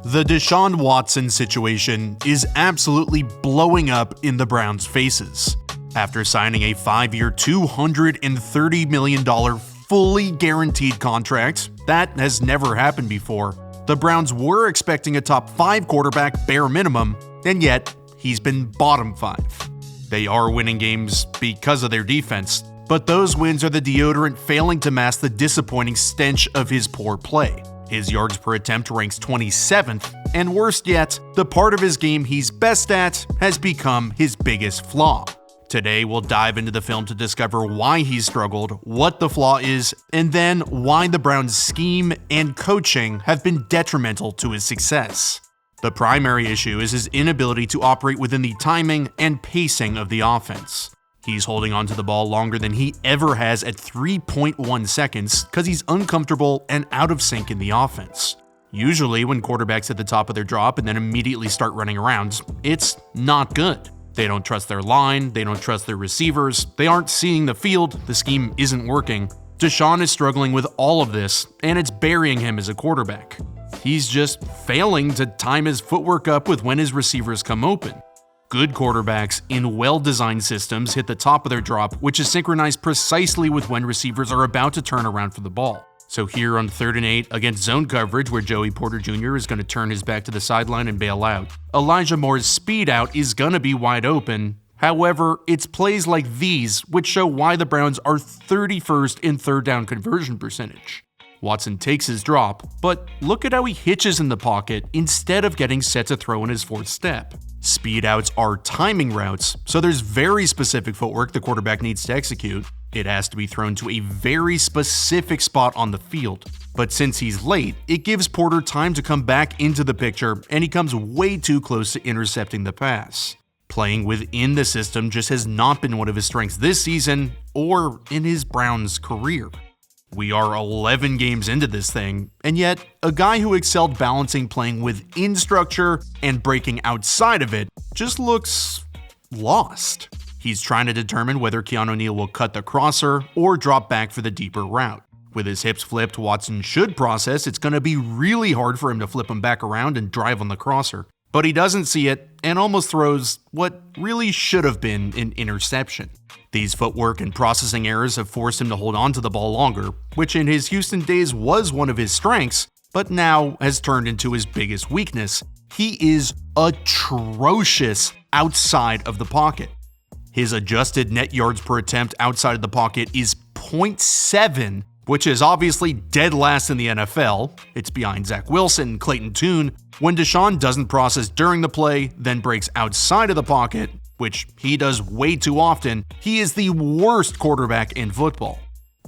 The Deshaun Watson situation is absolutely blowing up in the Browns' faces. After signing a 5-year, $230 million fully guaranteed contract, that has never happened before. The Browns were expecting a top 5 quarterback bare minimum, and yet he's been bottom 5. They are winning games because of their defense, but those wins are the deodorant failing to mask the disappointing stench of his poor play. His yards per attempt ranks 27th, and worst yet, the part of his game he's best at has become his biggest flaw. Today, we'll dive into the film to discover why he's struggled, what the flaw is, and then why the Browns' scheme and coaching have been detrimental to his success. The primary issue is his inability to operate within the timing and pacing of the offense. He's holding onto the ball longer than he ever has at 3.1 seconds because he's uncomfortable and out of sync in the offense. Usually, when quarterbacks hit the top of their drop and then immediately start running around, it's not good. They don't trust their line, they don't trust their receivers, they aren't seeing the field, the scheme isn't working. Deshaun is struggling with all of this, and it's burying him as a quarterback. He's just failing to time his footwork up with when his receivers come open. Good quarterbacks in well-designed systems hit the top of their drop, which is synchronized precisely with when receivers are about to turn around for the ball. So here on 3rd and 8 against zone coverage where Joey Porter Jr. is going to turn his back to the sideline and bail out, Elijah Moore's speed out is going to be wide open. However, it's plays like these which show why the Browns are 31st in third down conversion percentage. Watson takes his drop, but look at how he hitches in the pocket instead of getting set to throw in his 4th step. Speed outs are timing routes, so there's very specific footwork the quarterback needs to execute. It has to be thrown to a very specific spot on the field. But since he's late, it gives Porter time to come back into the picture, and he comes way too close to intercepting the pass. Playing within the system just has not been one of his strengths this season or in his Browns career. We are 11 games into this thing, and yet a guy who excelled balancing playing within structure and breaking outside of it just looks lost. He's trying to determine whether Keanu Neal will cut the crosser or drop back for the deeper route. With his hips flipped, Watson should process it's going to be really hard for him to flip him back around and drive on the crosser. But he doesn't see it and almost throws what really should have been an interception. These footwork and processing errors have forced him to hold on to the ball longer, which in his Houston days was one of his strengths, but now has turned into his biggest weakness. He is atrocious outside of the pocket. His adjusted net yards per attempt outside of the pocket is 0.7, which is obviously dead last in the NFL. It's behind Zach Wilson and Clayton Tune. When Deshaun doesn't process during the play, then breaks outside of the pocket, which he does way too often, he is the worst quarterback in football.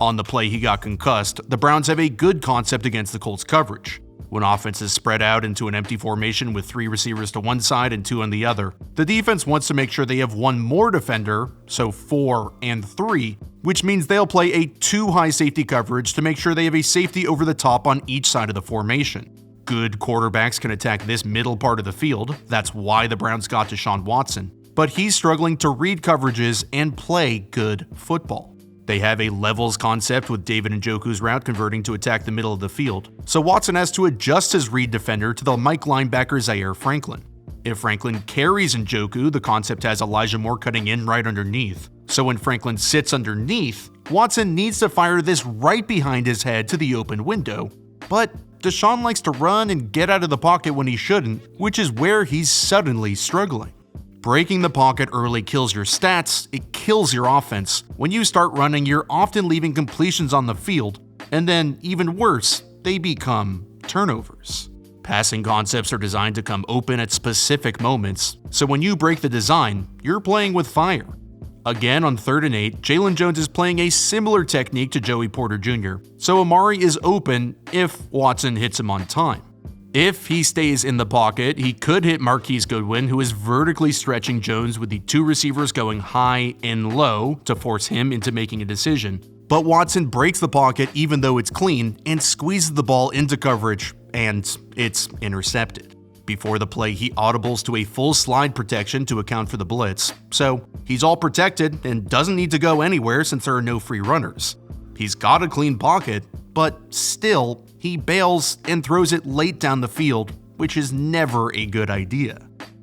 On the play he got concussed, the Browns have a good concept against the Colts' coverage. When offenses spread out into an empty formation with 3 receivers to one side and 2 on the other, the defense wants to make sure they have one more defender, so 4 and 3, which means they'll play a 2 high safety coverage to make sure they have a safety over the top on each side of the formation. Good quarterbacks can attack this middle part of the field, that's why the Browns got Deshaun Watson, but he's struggling to read coverages and play good football. They have a levels concept with David Njoku's route converting to attack the middle of the field, so Watson has to adjust his read defender to the Mike linebacker Zaire Franklin. If Franklin carries Njoku, the concept has Elijah Moore cutting in right underneath. So when Franklin sits underneath, Watson needs to fire this right behind his head to the open window. But Deshaun likes to run and get out of the pocket when he shouldn't, which is where he's suddenly struggling. Breaking the pocket early kills your stats, it kills your offense. When you start running, you're often leaving completions on the field, and then, even worse, they become turnovers. Passing concepts are designed to come open at specific moments, so when you break the design, you're playing with fire. Again on 3rd and 8, Jalen Jones is playing a similar technique to Joey Porter Jr., so Amari is open if Watson hits him on time. If he stays in the pocket, he could hit Marquise Goodwin, who is vertically stretching Jones with the 2 receivers going high and low to force him into making a decision. But Watson breaks the pocket even though it's clean and squeezes the ball into coverage, and it's intercepted. Before the play, he audibles to a full slide protection to account for the blitz, so he's all protected and doesn't need to go anywhere since there are no free runners. He's got a clean pocket, but still, he bails and throws it late down the field, which is never a good idea.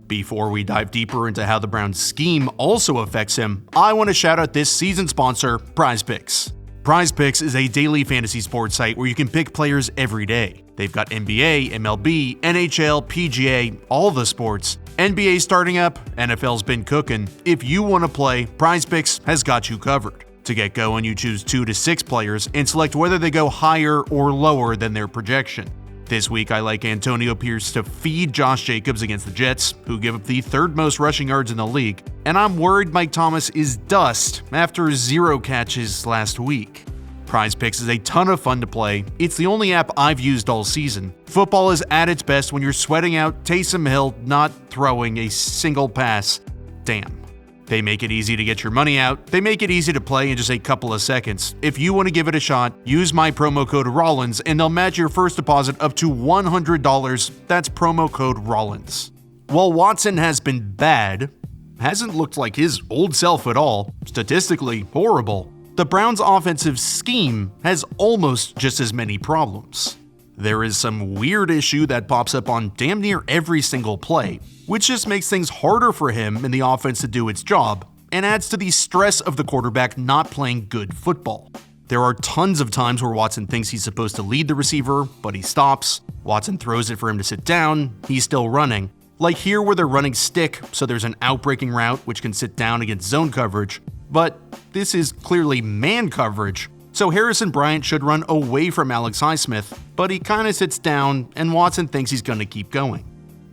Before we dive deeper into how the Browns' scheme also affects him, I want to shout out this season sponsor, PrizePicks. PrizePicks is a daily fantasy sports site where you can pick players every day. They've got NBA, MLB, NHL, PGA, all the sports. NBA starting up, NFL's been cooking. If you want to play, PrizePicks has got you covered. To get going, you choose 2 to 6 players and select whether they go higher or lower than their projection. This week, I like Antonio Pierce to feed Josh Jacobs against the Jets, who give up the 3rd most rushing yards in the league, and I'm worried Mike Thomas is dust after 0 catches last week. PrizePicks is a ton of fun to play. It's the only app I've used all season. Football is at its best when you're sweating out Taysom Hill not throwing a single pass. Damn. They make it easy to get your money out. They make it easy to play in just a couple of seconds. If you want to give it a shot, use my promo code Rollins and they'll match your first deposit up to $100. That's promo code Rollins. While Watson has been bad, hasn't looked like his old self at all, statistically horrible, the Browns' offensive scheme has almost just as many problems. There is some weird issue that pops up on damn near every single play, which just makes things harder for him in the offense to do its job, and adds to the stress of the quarterback not playing good football. There are tons of times where Watson thinks he's supposed to lead the receiver, but he stops. Watson throws it for him to sit down, he's still running. Like here where they're running stick, so there's an outbreaking route which can sit down against zone coverage, but this is clearly man coverage. So Harrison Bryant should run away from Alex Highsmith, but he kinda sits down and Watson thinks he's gonna keep going.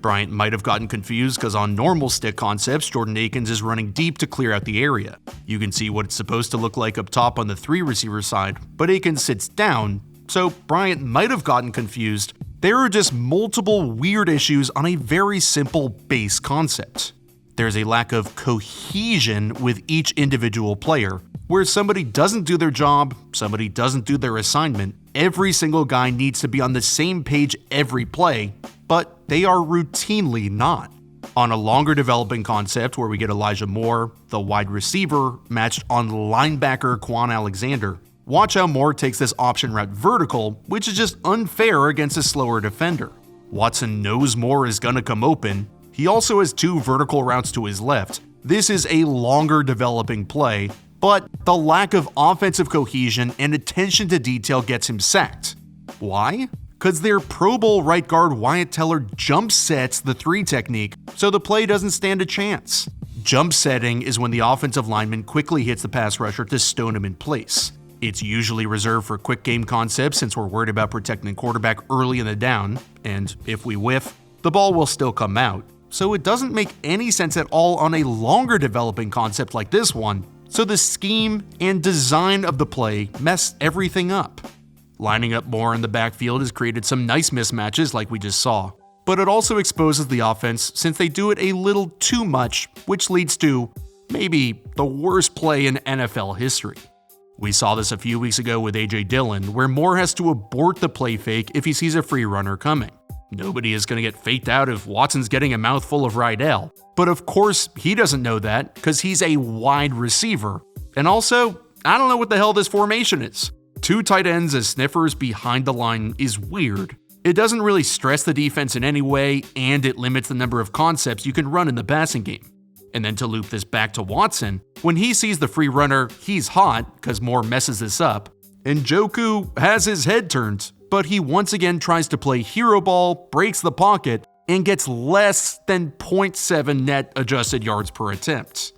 Bryant might have gotten confused because on normal stick concepts, Jordan Akins is running deep to clear out the area. You can see what it's supposed to look like up top on the 3 receiver side, but Akins sits down, so Bryant might have gotten confused. There are just multiple weird issues on a very simple base concept. There's a lack of cohesion with each individual player, where somebody doesn't do their job, somebody doesn't do their assignment. Every single guy needs to be on the same page every play, but they are routinely not. On a longer developing concept where we get Elijah Moore, the wide receiver, matched on linebacker Quan Alexander, watch how Moore takes this option route vertical, which is just unfair against a slower defender. Watson knows Moore is gonna come open. He also has 2 vertical routes to his left. This is a longer developing play, but the lack of offensive cohesion and attention to detail gets him sacked. Why? Because their Pro Bowl right guard Wyatt Teller jump sets the 3 technique, so the play doesn't stand a chance. Jump setting is when the offensive lineman quickly hits the pass rusher to stone him in place. It's usually reserved for quick game concepts since we're worried about protecting the quarterback early in the down, and if we whiff, the ball will still come out. So it doesn't make any sense at all on a longer developing concept like this one. So the scheme and design of the play mess everything up. Lining up Moore in the backfield has created some nice mismatches like we just saw, but it also exposes the offense since they do it a little too much, which leads to maybe the worst play in NFL history. We saw this a few weeks ago with A.J. Dillon, where Moore has to abort the play fake if he sees a free runner coming. Nobody is going to get faked out if Watson's getting a mouthful of Rydell. But of course, he doesn't know that because he's a wide receiver. And also, I don't know what the hell this formation is. 2 tight ends as sniffers behind the line is weird. It doesn't really stress the defense in any way, and it limits the number of concepts you can run in the passing game. And then to loop this back to Watson, when he sees the free runner, he's hot because Moore messes this up. And Njoku has his head turned, but he once again tries to play hero ball, breaks the pocket, and gets less than 0.7 net adjusted yards per attempt.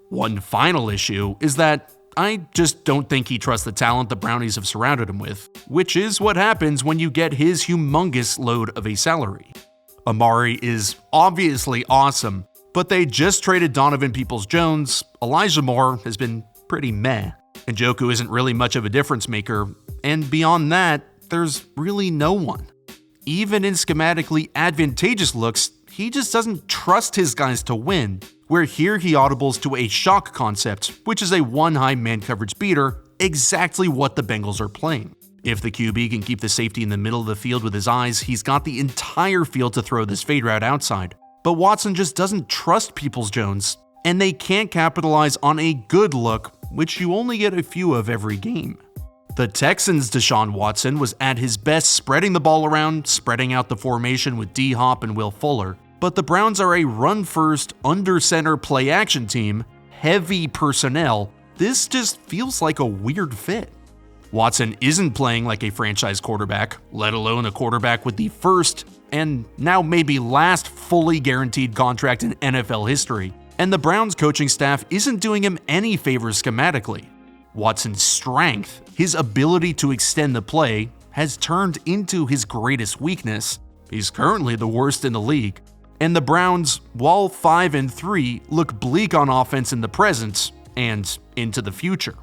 One final issue is that I just don't think he trusts the talent the Brownies have surrounded him with, which is what happens when you get his humongous load of a salary. Amari is obviously awesome, but they just traded Donovan Peoples-Jones. Elijah Moore has been pretty meh. And Njoku isn't really much of a difference maker, and beyond that, there's really no one. Even in schematically advantageous looks, he just doesn't trust his guys to win, where here he audibles to a shock concept, which is a 1-high man coverage beater, exactly what the Bengals are playing. If the QB can keep the safety in the middle of the field with his eyes, he's got the entire field to throw this fade route outside. But Watson just doesn't trust Peoples-Jones, and they can't capitalize on a good look, which you only get a few of every game. The Texans' Deshaun Watson was at his best spreading the ball around, spreading out the formation with D-Hop and Will Fuller, but the Browns are a run-first, under-center play-action team, heavy personnel. This just feels like a weird fit. Watson isn't playing like a franchise quarterback, let alone a quarterback with the first and now maybe last fully guaranteed contract in NFL history, and the Browns coaching staff isn't doing him any favors schematically. Watson's strength, his ability to extend the play, has turned into his greatest weakness. He's currently the worst in the league, and the Browns, while 5-3, look bleak on offense in the present and into the future.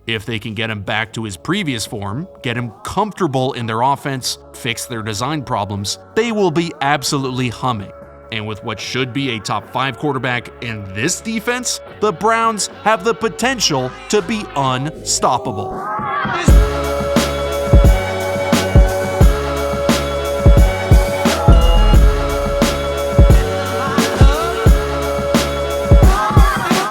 If they can get him back to his previous form, get him comfortable in their offense, fix their design problems, they will be absolutely humming. And with what should be a top 5 quarterback in this defense, the Browns have the potential to be unstoppable.